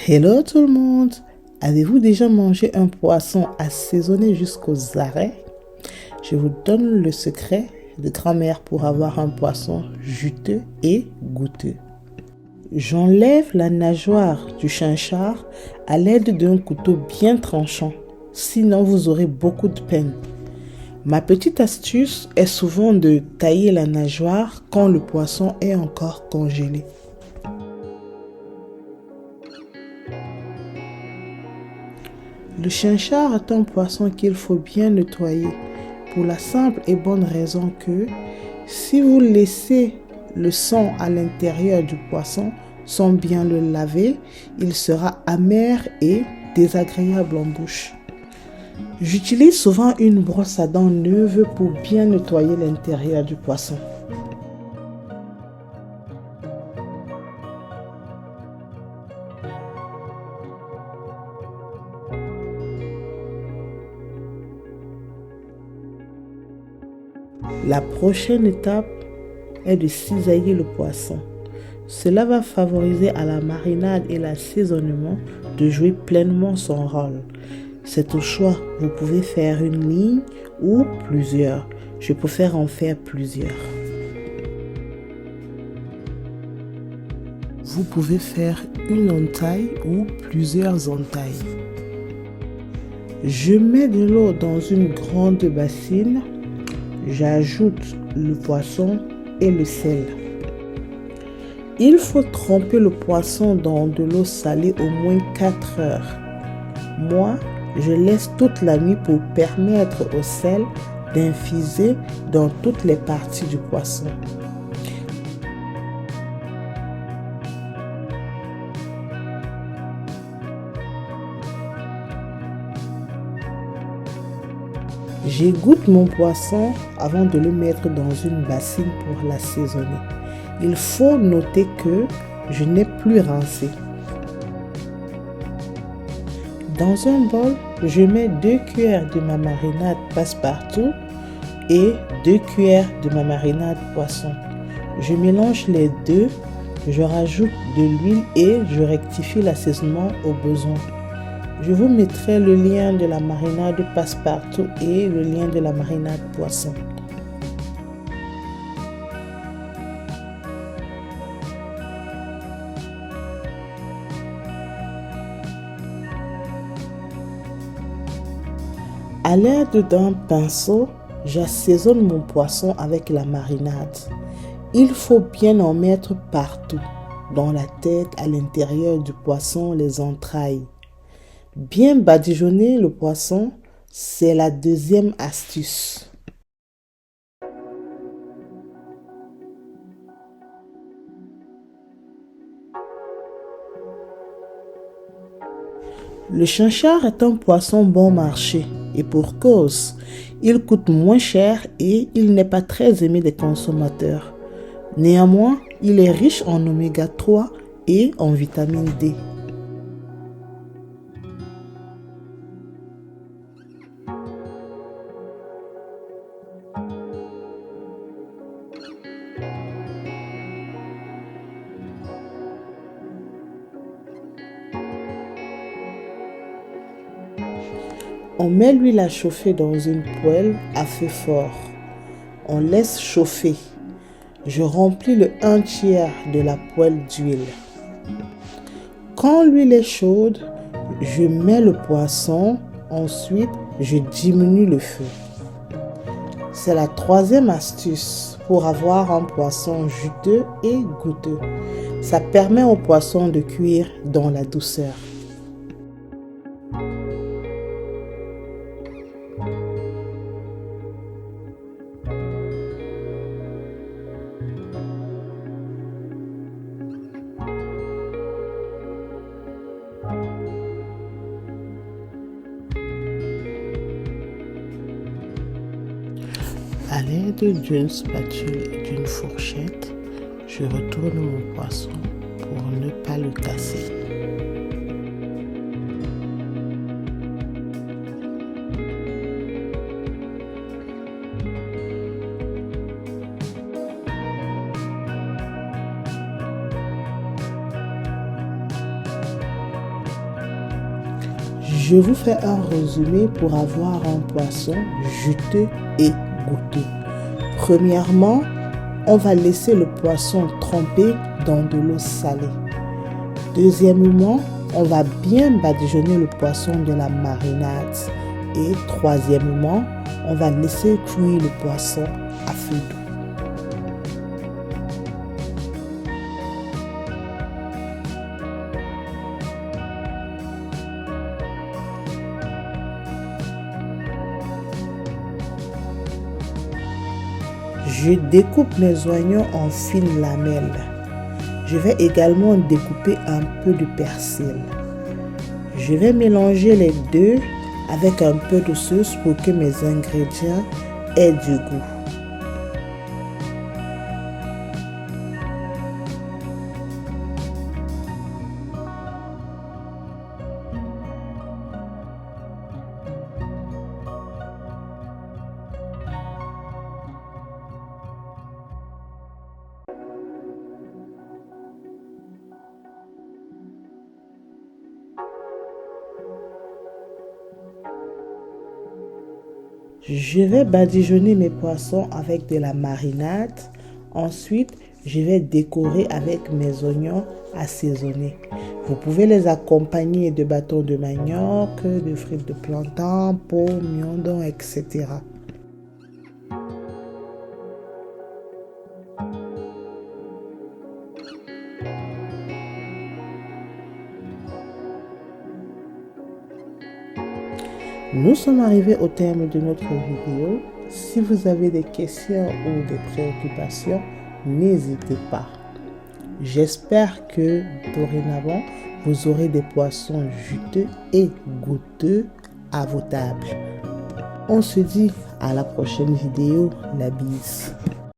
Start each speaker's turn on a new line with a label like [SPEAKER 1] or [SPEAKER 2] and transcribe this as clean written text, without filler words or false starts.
[SPEAKER 1] Hello tout le monde! Avez-vous déjà mangé un poisson assaisonné jusqu'aux arrêts? Je vous donne le secret de grand-mère pour avoir un poisson juteux et goûteux. J'enlève la nageoire du chinchard à l'aide d'un couteau bien tranchant, sinon vous aurez beaucoup de peine. Ma petite astuce est souvent de tailler la nageoire quand le poisson est encore congelé. Le chinchard est un poisson qu'il faut bien nettoyer pour la simple et bonne raison que si vous laissez le sang à l'intérieur du poisson sans bien le laver, il sera amer et désagréable en bouche. J'utilise souvent une brosse à dents neuve pour bien nettoyer l'intérieur du poisson. La prochaine étape est de cisailler le poisson. Cela va favoriser à la marinade et l'assaisonnement de jouer pleinement son rôle. C'est au choix, vous pouvez faire une ligne ou plusieurs. Je préfère en faire plusieurs. Vous pouvez faire une entaille ou plusieurs entailles. Je mets de l'eau dans une grande bassine. J'ajoute le poisson et le sel. Il faut tremper le poisson dans de l'eau salée au moins 4 heures. Moi, je laisse toute la nuit pour permettre au sel d'infuser dans toutes les parties du poisson. J'égoutte mon poisson avant de le mettre dans une bassine pour l'assaisonner. Il faut noter que je n'ai plus rincé. Dans un bol, je mets 2 cuillères de ma marinade passe-partout et 2 cuillères de ma marinade poisson. Je mélange les deux, je rajoute de l'huile et je rectifie l'assaisonnement au besoin. Je vous mettrai le lien de la marinade passe-partout et le lien de la marinade poisson. À l'aide d'un pinceau, j'assaisonne mon poisson avec la marinade. Il faut bien en mettre partout, dans la tête, à l'intérieur du poisson, les entrailles. Bien badigeonner le poisson, c'est la deuxième astuce. Le chinchard est un poisson bon marché et pour cause, il coûte moins cher et il n'est pas très aimé des consommateurs. Néanmoins, il est riche en oméga 3 et en vitamine D. On met l'huile à chauffer dans une poêle à feu fort. On laisse chauffer. Je remplis le 1/3 de la poêle d'huile. Quand l'huile est chaude, je mets le poisson. Ensuite, je diminue le feu. C'est la troisième astuce pour avoir un poisson juteux et goûteux. Ça permet au poisson de cuire dans la douceur. À l'aide d'une spatule et d'une fourchette, je retourne mon poisson pour ne pas le casser. Je vous fais un résumé pour avoir un poisson juteux et goûteux. Premièrement, on va laisser le poisson tremper dans de l'eau salée. Deuxièmement, on va bien badigeonner le poisson de la marinade. Et troisièmement, on va laisser cuire le poisson à feu doux. Je découpe mes oignons en fines lamelles. Je vais également découper un peu de persil. Je vais mélanger les deux avec un peu de sauce pour que mes ingrédients aient du goût. Je vais badigeonner mes poissons avec de la marinade. Ensuite, je vais décorer avec mes oignons assaisonnés. Vous pouvez les accompagner de bâtons de manioc, de frites de plantain, pomme, miondon, etc. Nous sommes arrivés au terme de notre vidéo. Si vous avez des questions ou des préoccupations, n'hésitez pas. J'espère que dorénavant, vous aurez des poissons juteux et goûteux à vos tables. On se dit à la prochaine vidéo. La bise.